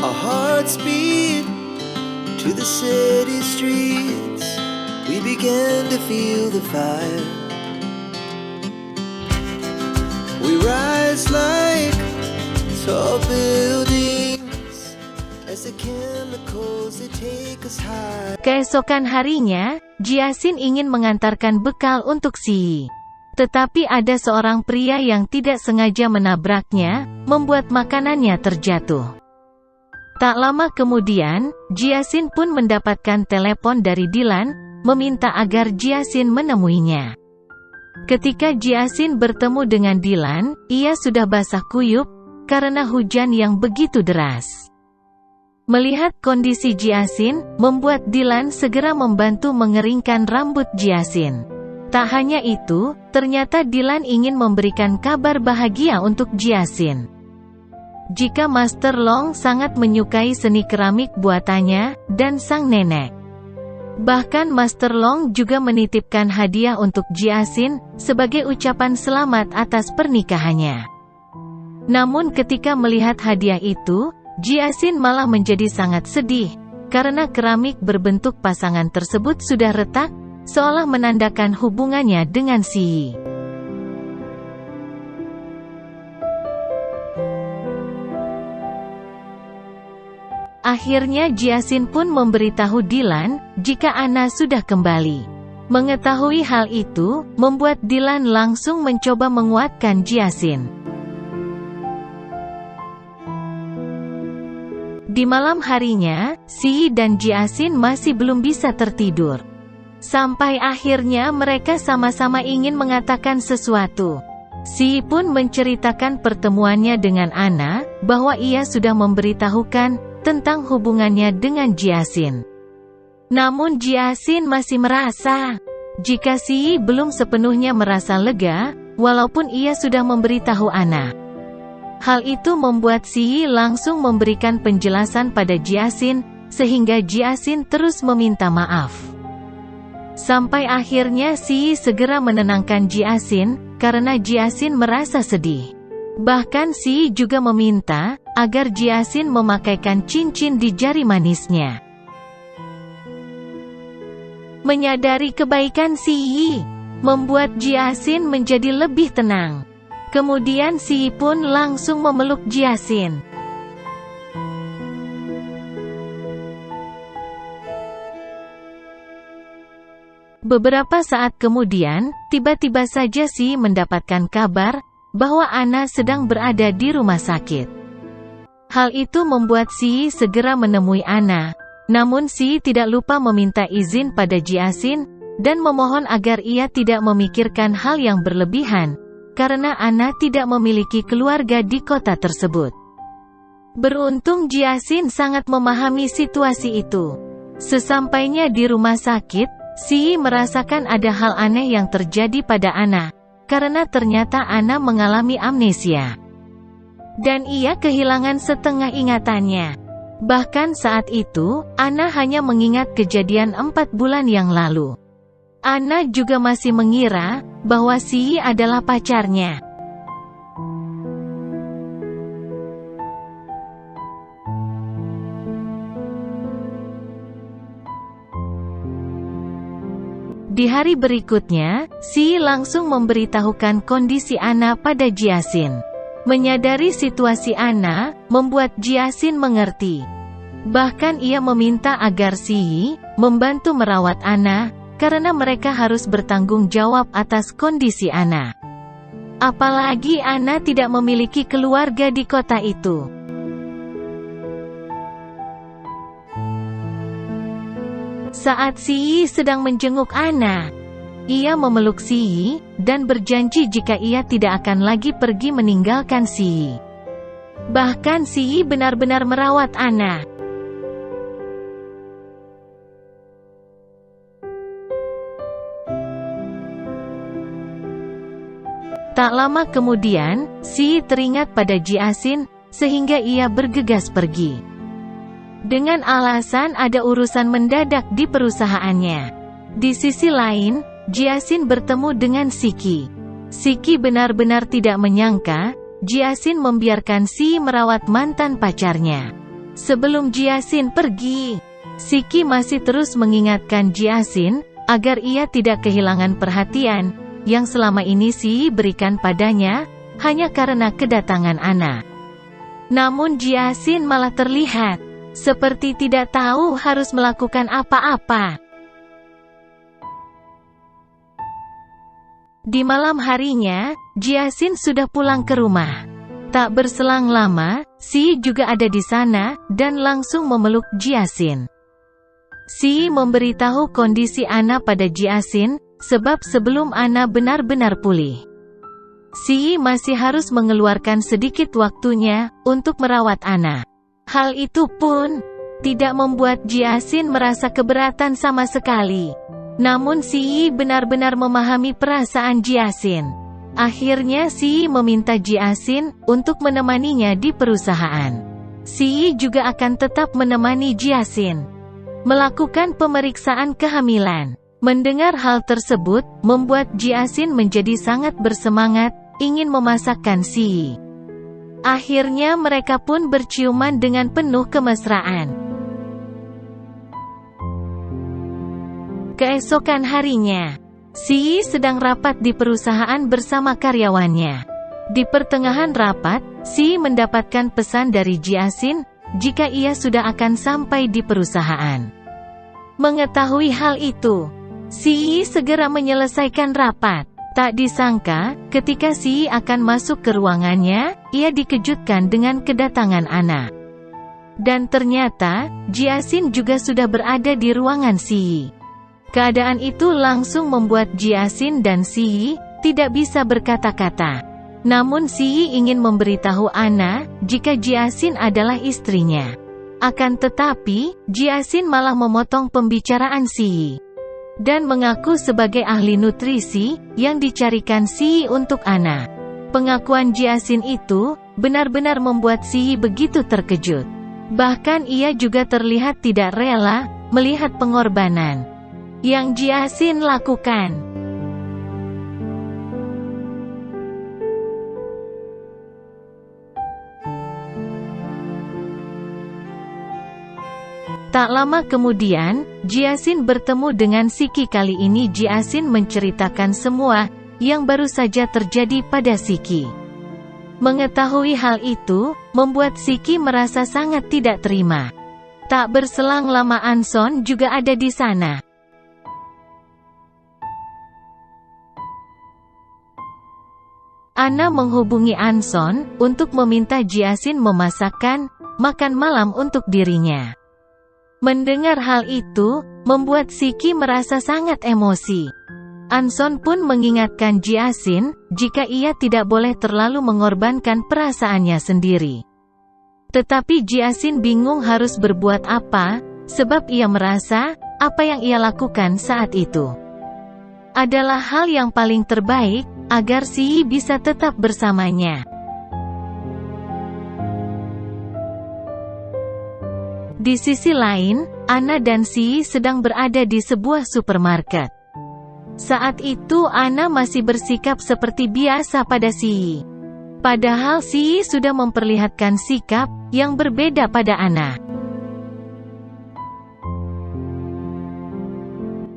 Our hearts beat to the city streets. We began to feel the fire. We rise like tall buildings as the chemicals they take us high. Keesokan harinya, Jiasin ingin mengantarkan bekal untuk Si. Tetapi ada seorang pria yang tidak sengaja menabraknya, membuat makanannya terjatuh. Tak lama kemudian, Jiasin pun mendapatkan telepon dari Dylan, meminta agar Jiasin menemuinya. Ketika Jiasin bertemu dengan Dylan, ia sudah basah kuyup, karena hujan yang begitu deras. Melihat kondisi Jiasin, membuat Dylan segera membantu mengeringkan rambut Jiasin. Tak hanya itu, ternyata Dylan ingin memberikan kabar bahagia untuk Jiasin. Jika Master Long sangat menyukai seni keramik buatannya, dan sang nenek. Bahkan Master Long juga menitipkan hadiah untuk Jiasin, sebagai ucapan selamat atas pernikahannya. Namun ketika melihat hadiah itu, Jiasin malah menjadi sangat sedih, karena keramik berbentuk pasangan tersebut sudah retak, seolah menandakan hubungannya dengan Si. Akhirnya Jiasin pun memberitahu Dylan, jika Anna sudah kembali. Mengetahui hal itu, membuat Dylan langsung mencoba menguatkan Jiasin. Di malam harinya, Si dan Jiasin masih belum bisa tertidur. Sampai akhirnya mereka sama-sama ingin mengatakan sesuatu. Si pun menceritakan pertemuannya dengan Anna, bahwa ia sudah memberitahukan tentang hubungannya dengan Jiasin. Namun Jiasin masih merasa, jika Si belum sepenuhnya merasa lega, walaupun ia sudah memberitahu Anna. Hal itu membuat Si langsung memberikan penjelasan pada Jiasin, sehingga Jiasin terus meminta maaf. Sampai akhirnya Si segera menenangkan Jiasin, karena Jiasin merasa sedih. Bahkan Si juga meminta, agar Jiasin memakaikan cincin di jari manisnya. Menyadari kebaikan Si, membuat Jiasin menjadi lebih tenang. Kemudian Si pun langsung memeluk Jiasin. Beberapa saat kemudian, tiba-tiba saja Si mendapatkan kabar, bahwa Anna sedang berada di rumah sakit. Hal itu membuat Si segera menemui Anna, namun Si tidak lupa meminta izin pada Jiasin, dan memohon agar ia tidak memikirkan hal yang berlebihan, karena Anna tidak memiliki keluarga di kota tersebut. Beruntung Jiasin sangat memahami situasi itu. Sesampainya di rumah sakit, Si merasakan ada hal aneh yang terjadi pada Anna, karena ternyata Anna mengalami amnesia. Dan ia kehilangan setengah ingatannya. Bahkan saat itu, Anna hanya mengingat kejadian 4 bulan yang lalu. Anna juga masih mengira, bahwa Si adalah pacarnya. Di hari berikutnya, Si langsung memberitahukan kondisi Anna pada Jiasin. Menyadari situasi Anna, membuat Jiasin mengerti. Bahkan ia meminta agar Si membantu merawat Anna, karena mereka harus bertanggung jawab atas kondisi Anna. Apalagi Anna tidak memiliki keluarga di kota itu. Saat Si sedang menjenguk Anna, ia memeluk Si, dan berjanji jika ia tidak akan lagi pergi meninggalkan Si. Bahkan Si benar-benar merawat Anna. Tak lama kemudian, Si teringat pada Jiasin, sehingga ia bergegas pergi. Dengan alasan ada urusan mendadak di perusahaannya. Di sisi lain, Jiasin bertemu dengan Siki. Siki benar-benar tidak menyangka, Jiasin membiarkan Si merawat mantan pacarnya. Sebelum Jiasin pergi, Siki masih terus mengingatkan Jiasin agar ia tidak kehilangan perhatian yang selama ini Si berikan padanya hanya karena kedatangan Ana. Namun Jiasin malah terlihat seperti tidak tahu harus melakukan apa-apa. Di malam harinya, Jiasin sudah pulang ke rumah. Tak berselang lama, Si juga ada di sana dan langsung memeluk Jiasin. Si memberitahu kondisi Ana pada Jiasin, sebab sebelum Ana benar-benar pulih, Si masih harus mengeluarkan sedikit waktunya untuk merawat Ana. Hal itu pun tidak membuat Jiasin merasa keberatan sama sekali. Namun Si benar-benar memahami perasaan Jiasin. Akhirnya Si meminta Jiasin untuk menemaninya di perusahaan. Si juga akan tetap menemani Jiasin melakukan pemeriksaan kehamilan. Mendengar hal tersebut, membuat Jiasin menjadi sangat bersemangat, ingin memasakkan Si. Akhirnya mereka pun berciuman dengan penuh kemesraan. Keesokan harinya, Si sedang rapat di perusahaan bersama karyawannya. Di pertengahan rapat, Si mendapatkan pesan dari Jiasin jika ia sudah akan sampai di perusahaan. Mengetahui hal itu, Si segera menyelesaikan rapat. Tak disangka, ketika Si akan masuk ke ruangannya, ia dikejutkan dengan kedatangan Ana. Dan ternyata, Jiasin juga sudah berada di ruangan Si. Keadaan itu langsung membuat Jiasin dan Si tidak bisa berkata-kata. Namun Si ingin memberitahu Ana jika Jiasin adalah istrinya. Akan tetapi, Jiasin malah memotong pembicaraan Si dan mengaku sebagai ahli nutrisi yang dicarikan Si untuk Ana. Pengakuan Jiasin itu benar-benar membuat Si begitu terkejut. Bahkan ia juga terlihat tidak rela melihat pengorbanan yang Jiasin lakukan. Tak lama kemudian, Jiasin bertemu dengan Siki. Kali ini Jiasin menceritakan semua yang baru saja terjadi pada Siki. Mengetahui hal itu, membuat Siki merasa sangat tidak terima. Tak berselang lama Anson juga ada di sana. Ana menghubungi Anson untuk meminta Jiasin memasakkan makan malam untuk dirinya. Mendengar hal itu, membuat Siki merasa sangat emosi. Anson pun mengingatkan Jiasin jika ia tidak boleh terlalu mengorbankan perasaannya sendiri. Tetapi Jiasin bingung harus berbuat apa, sebab ia merasa apa yang ia lakukan saat itu adalah hal yang paling terbaik agar Si bisa tetap bersamanya. Di sisi lain, Ana dan Si sedang berada di sebuah supermarket. Saat itu Ana masih bersikap seperti biasa pada Si. Padahal Si sudah memperlihatkan sikap yang berbeda pada Ana.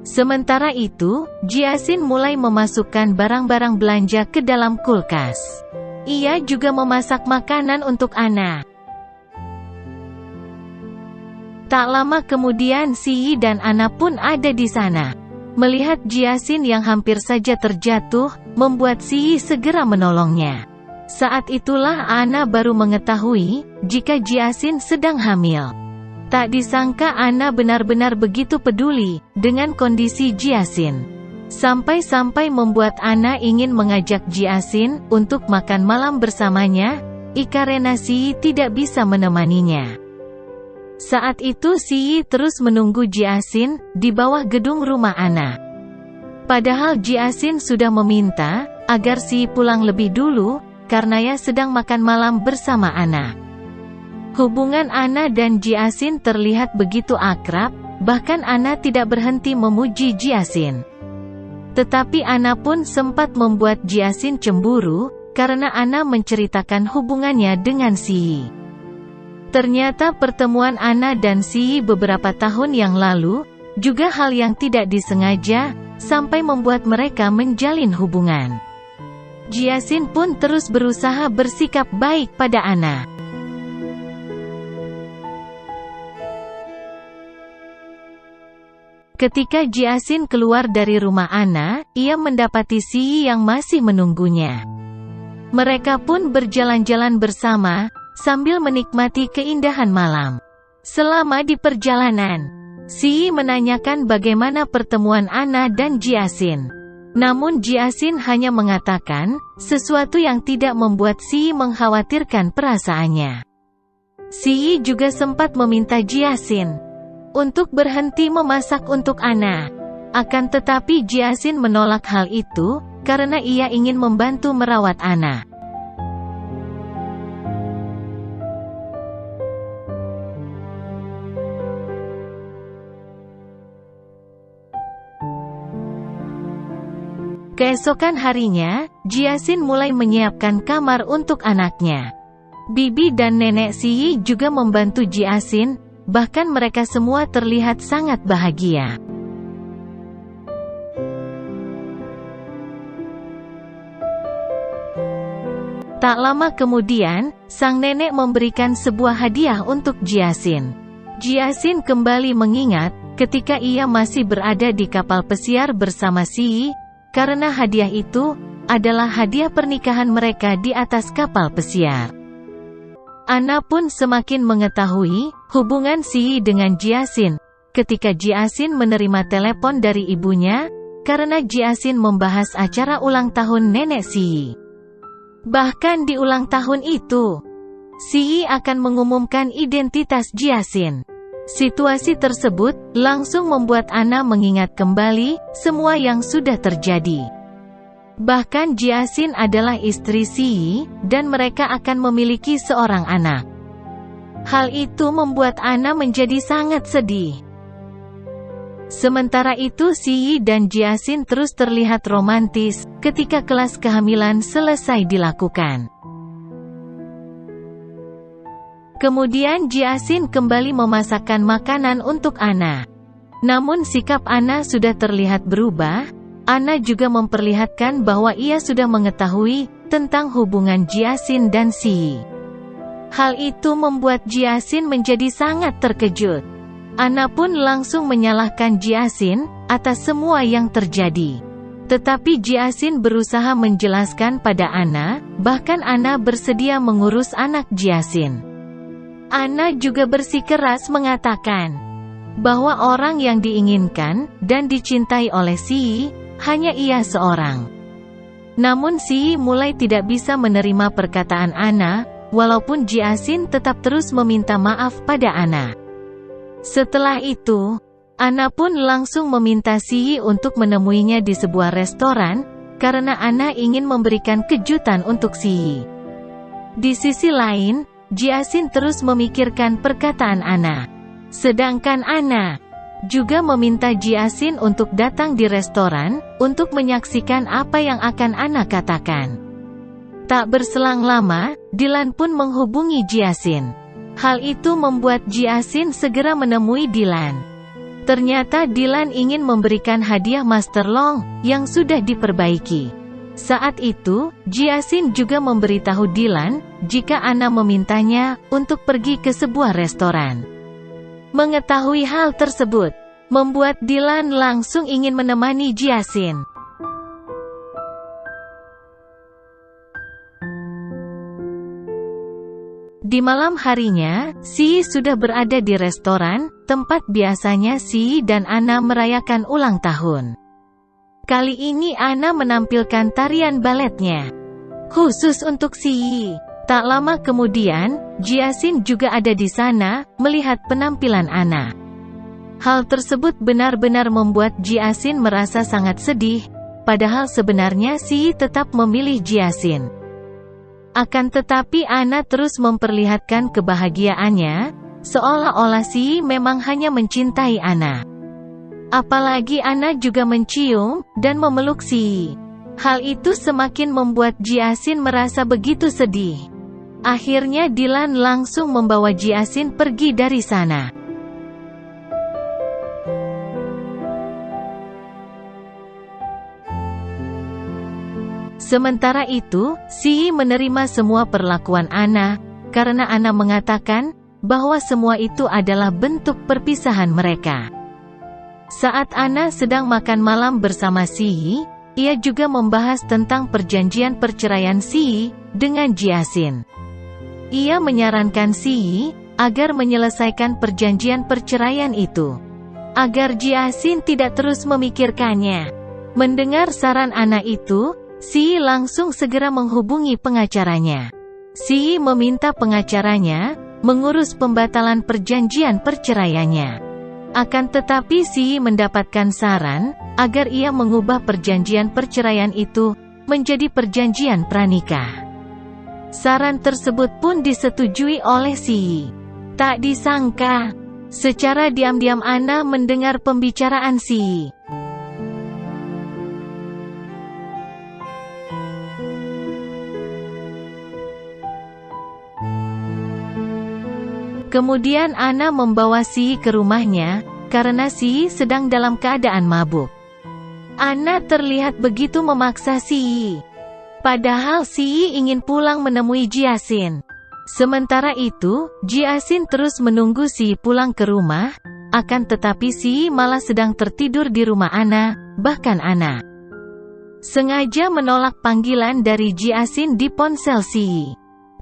Sementara itu, Jiasin mulai memasukkan barang-barang belanja ke dalam kulkas. Ia juga memasak makanan untuk Ana. Tak lama kemudian Si dan Ana pun ada di sana. Melihat Jiasin yang hampir saja terjatuh, membuat Si segera menolongnya. Saat itulah Ana baru mengetahui jika Jiasin sedang hamil. Tak disangka Ana benar-benar begitu peduli dengan kondisi Jiasin. Sampai-sampai membuat Ana ingin mengajak Jiasin untuk makan malam bersamanya, karena Si tidak bisa menemaninya. Saat itu Si terus menunggu Jiasin di bawah gedung rumah Ana. Padahal Jiasin sudah meminta agar Si pulang lebih dulu, karena ia sedang makan malam bersama Ana. Hubungan Ana dan Jiasin terlihat begitu akrab, bahkan Ana tidak berhenti memuji Jiasin. Tetapi Ana pun sempat membuat Jiasin cemburu, karena Ana menceritakan hubungannya dengan Si. Ternyata pertemuan Ana dan Si beberapa tahun yang lalu, juga hal yang tidak disengaja, sampai membuat mereka menjalin hubungan. Jiasin pun terus berusaha bersikap baik pada Ana. Ketika Jiasin keluar dari rumah Ana, ia mendapati Si yang masih menunggunya. Mereka pun berjalan-jalan bersama, sambil menikmati keindahan malam. Selama di perjalanan, Si menanyakan bagaimana pertemuan Ana dan Jiasin. Namun Jiasin hanya mengatakan sesuatu yang tidak membuat Si mengkhawatirkan perasaannya. Si juga sempat meminta Jiasin untuk berhenti memasak untuk Ana. Akan tetapi Jiasin menolak hal itu, karena ia ingin membantu merawat Ana. Keesokan harinya, Jiasin mulai menyiapkan kamar untuk anaknya. Bibi dan nenek Si juga membantu Jiasin, bahkan mereka semua terlihat sangat bahagia. Tak lama kemudian, sang nenek memberikan sebuah hadiah untuk Jiasin. Jiasin kembali mengingat, ketika ia masih berada di kapal pesiar bersama Si, karena hadiah itu adalah hadiah pernikahan mereka di atas kapal pesiar. Ana pun semakin mengetahui hubungan Si dengan Jiasin, ketika Jiasin menerima telepon dari ibunya, karena Jiasin membahas acara ulang tahun nenek Si. Bahkan di ulang tahun itu, Si akan mengumumkan identitas Jiasin. Situasi tersebut langsung membuat Ana mengingat kembali semua yang sudah terjadi. Bahkan Jiasin adalah istri Si, dan mereka akan memiliki seorang anak. Hal itu membuat Ana menjadi sangat sedih. Sementara itu Si dan Jiasin terus terlihat romantis ketika kelas kehamilan selesai dilakukan. Kemudian Jiasin kembali memasakkan makanan untuk Ana. Namun sikap Ana sudah terlihat berubah. Ana juga memperlihatkan bahwa ia sudah mengetahui tentang hubungan Jiasin dan Si. Hal itu membuat Jiasin menjadi sangat terkejut. Ana pun langsung menyalahkan Jiasin atas semua yang terjadi. Tetapi Jiasin berusaha menjelaskan pada Ana, bahkan Ana bersedia mengurus anak Jiasin. Ana juga bersikeras mengatakan bahwa orang yang diinginkan dan dicintai oleh Si hanya ia seorang. Namun Si mulai tidak bisa menerima perkataan Ana, walaupun Jiasin tetap terus meminta maaf pada Ana. Setelah itu, Ana pun langsung meminta Si untuk menemuinya di sebuah restoran, karena Ana ingin memberikan kejutan untuk Si. Di sisi lain, Jiasin terus memikirkan perkataan Ana. Sedangkan Ana juga meminta Jiasin untuk datang di restoran, untuk menyaksikan apa yang akan Ana katakan. Tak berselang lama, Dylan pun menghubungi Jiasin. Hal itu membuat Jiasin segera menemui Dylan. Ternyata Dylan ingin memberikan hadiah Master Long, yang sudah diperbaiki. Saat itu, Jiasin juga memberitahu Dylan, jika Ana memintanya, untuk pergi ke sebuah restoran. Mengetahui hal tersebut, membuat Dylan langsung ingin menemani Jiasin. Di malam harinya, Si sudah berada di restoran, tempat biasanya Si dan Ana merayakan ulang tahun. Kali ini Ana menampilkan tarian baletnya, khusus untuk Si. Tak lama kemudian, Jiasin juga ada di sana, melihat penampilan Ana. Hal tersebut benar-benar membuat Jiasin merasa sangat sedih, padahal sebenarnya Si tetap memilih Jiasin. Akan tetapi Ana terus memperlihatkan kebahagiaannya, seolah-olah Si memang hanya mencintai Ana. Apalagi Ana juga mencium dan memeluk Si. Hal itu semakin membuat Jiasin merasa begitu sedih. Akhirnya Dylan langsung membawa Jiasin pergi dari sana. Sementara itu, Si Yi menerima semua perlakuan Anna, karena Anna mengatakan bahwa semua itu adalah bentuk perpisahan mereka. Saat Anna sedang makan malam bersama Si Yi, ia juga membahas tentang perjanjian perceraian Si Yi dengan Jiasin. Ia menyarankan Si Yi agar menyelesaikan perjanjian perceraian itu, agar Jiasin tidak terus memikirkannya. Mendengar saran Anna itu, Si Yi langsung segera menghubungi pengacaranya. Si Yi meminta pengacaranya mengurus pembatalan perjanjian perceraiannya. Akan tetapi Si Yi mendapatkan saran agar ia mengubah perjanjian perceraian itu menjadi perjanjian pranikah. Saran tersebut pun disetujui oleh Si Yi. Tak disangka, secara diam-diam Anna mendengar pembicaraan Si Yi. Kemudian Anna membawa Si Yi ke rumahnya, karena Si Yi sedang dalam keadaan mabuk. Anna terlihat begitu memaksa Si Yi. Padahal Si Yi ingin pulang menemui Jiasin. Sementara itu, Jiasin terus menunggu Si Yi pulang ke rumah, akan tetapi Si Yi malah sedang tertidur di rumah Anna, bahkan Anna sengaja menolak panggilan dari Jiasin di ponsel Si Yi.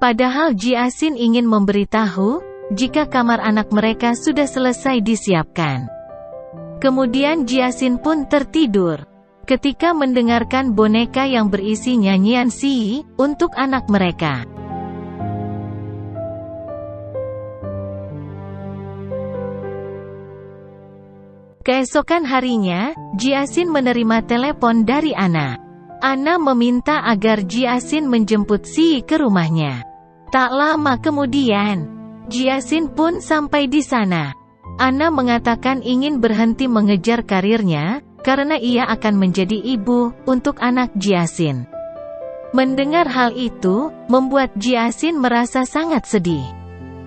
Padahal Jiasin ingin memberitahu jika kamar anak mereka sudah selesai disiapkan. Kemudian Jiasin pun tertidur ketika mendengarkan boneka yang berisi nyanyian Si Yi untuk anak mereka. Keesokan harinya, Jiasin menerima telepon dari Anna. Anna meminta agar Jiasin menjemput Si Yi ke rumahnya. Tak lama kemudian, Jiasin pun sampai di sana. Anna mengatakan ingin berhenti mengejar karirnya, karena ia akan menjadi ibu untuk anak Jiasin. Mendengar hal itu, membuat Jiasin merasa sangat sedih.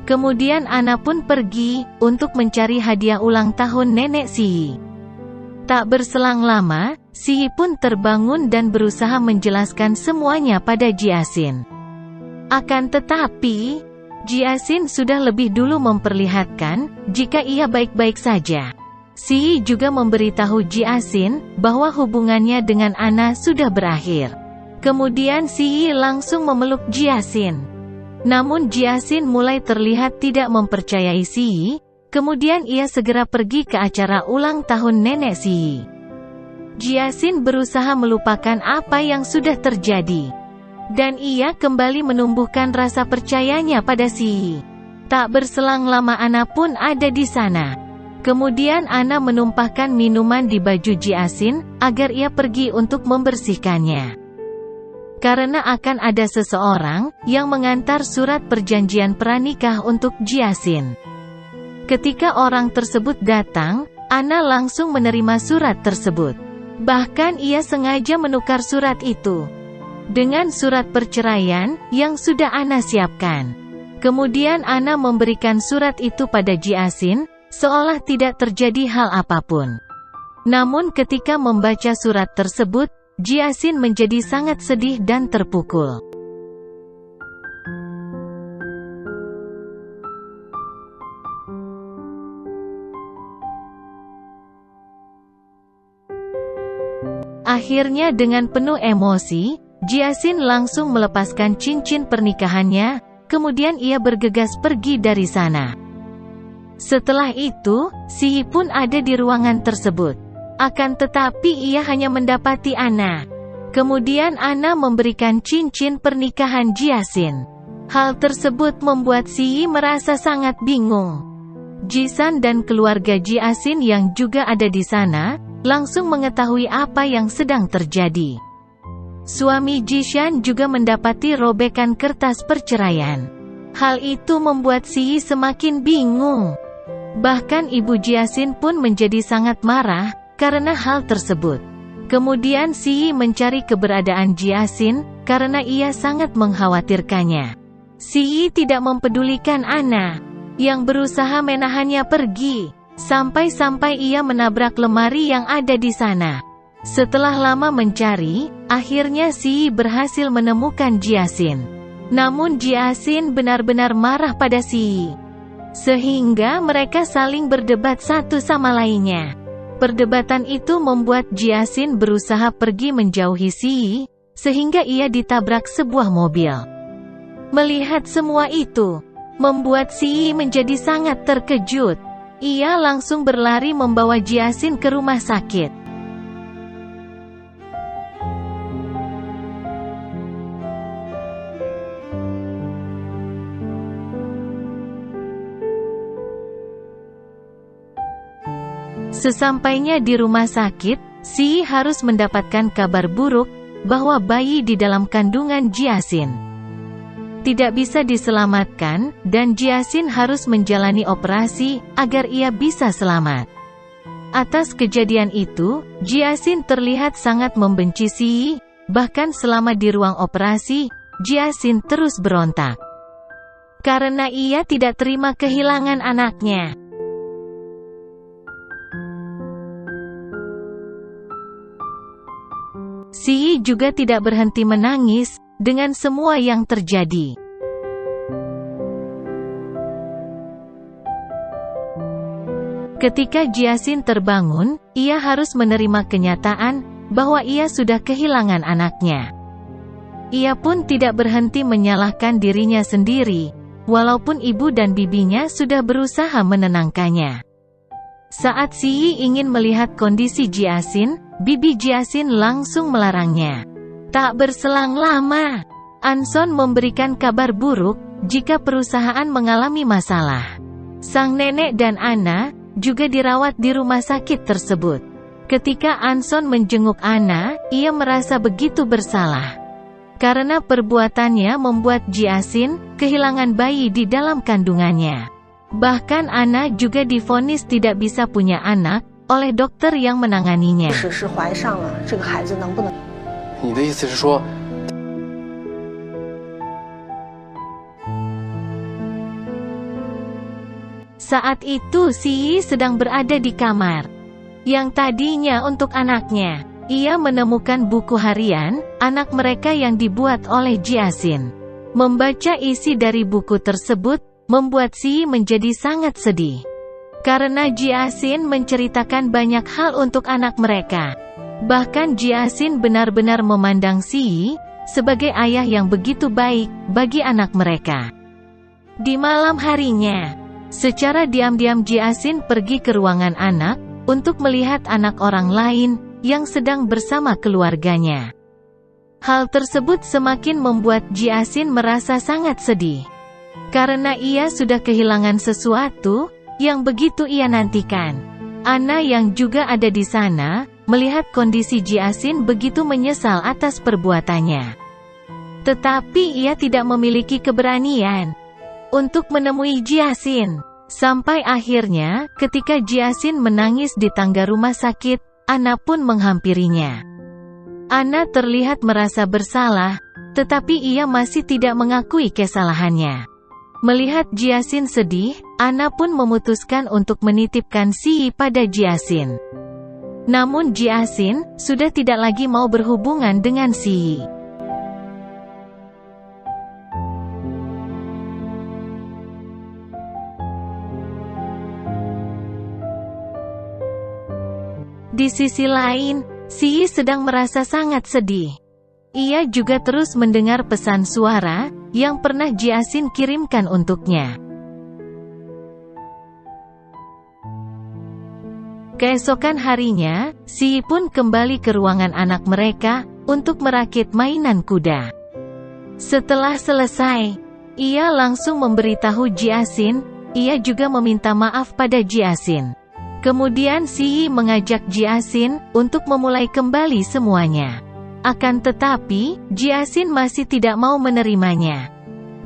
Kemudian Anna pun pergi untuk mencari hadiah ulang tahun nenek Si Yi. Tak berselang lama, Si Yi pun terbangun dan berusaha menjelaskan semuanya pada Jiasin. Akan tetapi, Jiasin sudah lebih dulu memperlihatkan jika ia baik-baik saja. Si Yi juga memberitahu Jiasin bahwa hubungannya dengan Anna sudah berakhir. Kemudian Si Yi langsung memeluk Jiasin. Namun Jiasin mulai terlihat tidak mempercayai Si Yi, kemudian ia segera pergi ke acara ulang tahun nenek Si Yi. Jiasin berusaha melupakan apa yang sudah terjadi, dan ia kembali menumbuhkan rasa percayanya pada Si Yi. Tak berselang lama Anna pun ada di sana. Kemudian Anna menumpahkan minuman di baju Jiasin, agar ia pergi untuk membersihkannya. Karena akan ada seseorang yang mengantar surat perjanjian pranikah untuk Jiasin. Ketika orang tersebut datang, Anna langsung menerima surat tersebut. Bahkan ia sengaja menukar surat itu dengan surat perceraian yang sudah Anna siapkan. Kemudian Anna memberikan surat itu pada Jiasin, seolah tidak terjadi hal apapun. Namun ketika membaca surat tersebut, Jiasin menjadi sangat sedih dan terpukul. Akhirnya dengan penuh emosi, Jiasin langsung melepaskan cincin pernikahannya, kemudian ia bergegas pergi dari sana. Setelah itu, Si Yi pun ada di ruangan tersebut. Akan tetapi ia hanya mendapati Anna. Kemudian Anna memberikan cincin pernikahan Jiasin. Hal tersebut membuat Si Yi merasa sangat bingung. Jisan dan keluarga Jiasin yang juga ada di sana, langsung mengetahui apa yang sedang terjadi. Suami Jishan juga mendapati robekan kertas perceraian. Hal itu membuat Si Yi semakin bingung. Bahkan ibu Jiasin pun menjadi sangat marah karena hal tersebut. Kemudian Si Yi mencari keberadaan Jiasin, karena ia sangat mengkhawatirkannya. Si Yi tidak mempedulikan Anna, yang berusaha menahannya pergi, sampai-sampai ia menabrak lemari yang ada di sana. Setelah lama mencari, akhirnya Si Yi berhasil menemukan Jiasin. Namun Jiasin benar-benar marah pada Si Yi, sehingga mereka saling berdebat satu sama lainnya. Perdebatan itu membuat Jiasin berusaha pergi menjauhi Si Yi, sehingga ia ditabrak sebuah mobil. Melihat semua itu, membuat Si Yi menjadi sangat terkejut. Ia langsung berlari membawa Jiasin ke rumah sakit. Sesampainya di rumah sakit, Si Yi harus mendapatkan kabar buruk bahwa bayi di dalam kandungan Jiasin tidak bisa diselamatkan, dan Jiasin harus menjalani operasi agar ia bisa selamat. Atas kejadian itu, Jiasin terlihat sangat membenci Si Yi, bahkan selama di ruang operasi, Jiasin terus berontak karena ia tidak terima kehilangan anaknya. Si Yi juga tidak berhenti menangis dengan semua yang terjadi. Ketika Jiasin terbangun, ia harus menerima kenyataan bahwa ia sudah kehilangan anaknya. Ia pun tidak berhenti menyalahkan dirinya sendiri, walaupun ibu dan bibinya sudah berusaha menenangkannya. Saat Si Yi ingin melihat kondisi Jiasin, bibi Jiasin langsung melarangnya. Tak berselang lama, Anson memberikan kabar buruk jika perusahaan mengalami masalah. Sang nenek dan Anna juga dirawat di rumah sakit tersebut. Ketika Anson menjenguk Anna, ia merasa begitu bersalah karena perbuatannya membuat Jiasin kehilangan bayi di dalam kandungannya. Bahkan Anna juga divonis tidak bisa punya anak oleh dokter yang menanganinya. Saat itu Si Yi sedang berada di kamar yang tadinya untuk anaknya. Ia menemukan buku harian anak mereka yang dibuat oleh Jiasin. Membaca isi dari buku tersebut membuat Si Yi menjadi sangat sedih karena Jiasin menceritakan banyak hal untuk anak mereka. Bahkan Jiasin benar-benar memandang Si Yi sebagai ayah yang begitu baik bagi anak mereka. Di malam harinya, secara diam-diam Jiasin pergi ke ruangan anak untuk melihat anak orang lain yang sedang bersama keluarganya. Hal tersebut semakin membuat Jiasin merasa sangat sedih karena ia sudah kehilangan sesuatu yang begitu ia nantikan. Anna yang juga ada di sana, melihat kondisi Jiasin begitu menyesal atas perbuatannya. Tetapi ia tidak memiliki keberanian untuk menemui Jiasin. Sampai akhirnya, ketika Jiasin menangis di tangga rumah sakit, Anna pun menghampirinya. Anna terlihat merasa bersalah, tetapi ia masih tidak mengakui kesalahannya. Melihat Jiasin sedih, Anna pun memutuskan untuk menitipkan Si Yi pada Jiasin. Namun Jiasin sudah tidak lagi mau berhubungan dengan Si Yi. Di sisi lain, Si Yi sedang merasa sangat sedih. Ia juga terus mendengar pesan suara yang pernah Jiasin kirimkan untuknya. Keesokan harinya, Si Yi pun kembali ke ruangan anak mereka untuk merakit mainan kuda. Setelah selesai, ia langsung memberitahu Jiasin. Ia juga meminta maaf pada Jiasin. Kemudian Si Yi mengajak Jiasin untuk memulai kembali semuanya. Akan tetapi, Jiasin masih tidak mau menerimanya.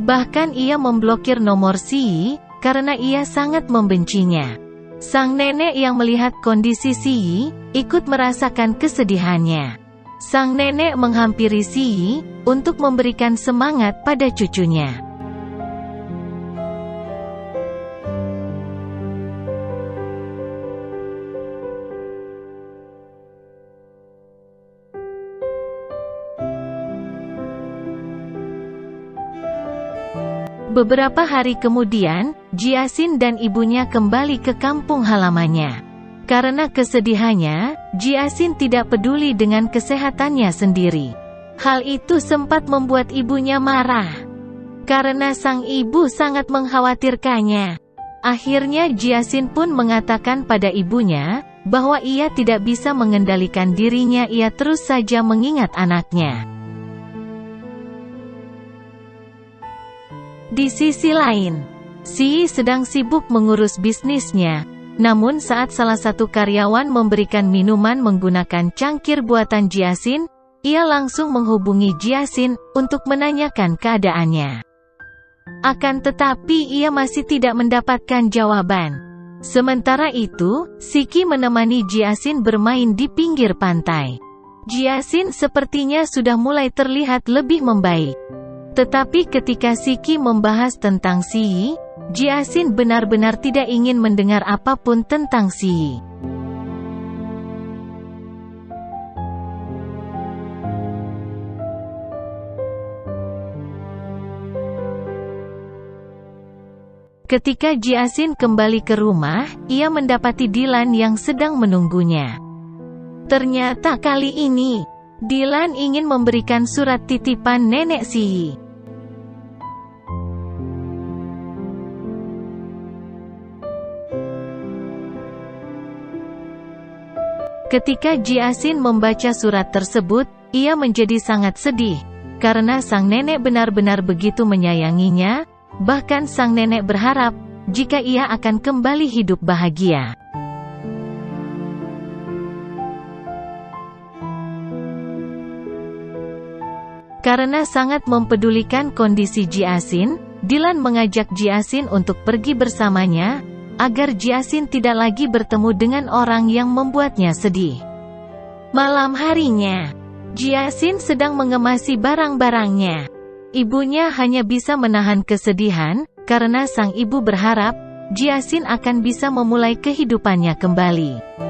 Bahkan ia memblokir nomor Si Yi karena ia sangat membencinya. Sang nenek yang melihat kondisi Si Yi ikut merasakan kesedihannya. Sang nenek menghampiri Si Yi untuk memberikan semangat pada cucunya. Beberapa hari kemudian, Jiasin dan ibunya kembali ke kampung halamannya. Karena kesedihannya, Jiasin tidak peduli dengan kesehatannya sendiri. Hal itu sempat membuat ibunya marah. Karena sang ibu sangat mengkhawatirkannya. Akhirnya Jiasin pun mengatakan pada ibunya, bahwa ia tidak bisa mengendalikan dirinya, ia terus saja mengingat anaknya. Di sisi lain, Si sedang sibuk mengurus bisnisnya. Namun saat salah satu karyawan memberikan minuman menggunakan cangkir buatan Jiasin, ia langsung menghubungi Jiasin untuk menanyakan keadaannya. Akan tetapi ia masih tidak mendapatkan jawaban. Sementara itu, Siki menemani Jiasin bermain di pinggir pantai. Jiasin sepertinya sudah mulai terlihat lebih membaik. Tetapi ketika Siki membahas tentang Si, Jiasin benar-benar tidak ingin mendengar apapun tentang Si. Ketika Jiasin kembali ke rumah, ia mendapati Dylan yang sedang menunggunya. Ternyata kali ini, Dylan ingin memberikan surat titipan nenek Si. Ketika Jiasin membaca surat tersebut, ia menjadi sangat sedih, karena sang nenek benar-benar begitu menyayanginya. Bahkan sang nenek berharap, jika ia akan kembali hidup bahagia. Karena sangat mempedulikan kondisi Jiasin, Dylan mengajak Jiasin untuk pergi bersamanya, agar Jiasin tidak lagi bertemu dengan orang yang membuatnya sedih. Malam harinya, Jiasin sedang mengemasi barang-barangnya. Ibunya hanya bisa menahan kesedihan, karena sang ibu berharap, Jiasin akan bisa memulai kehidupannya kembali.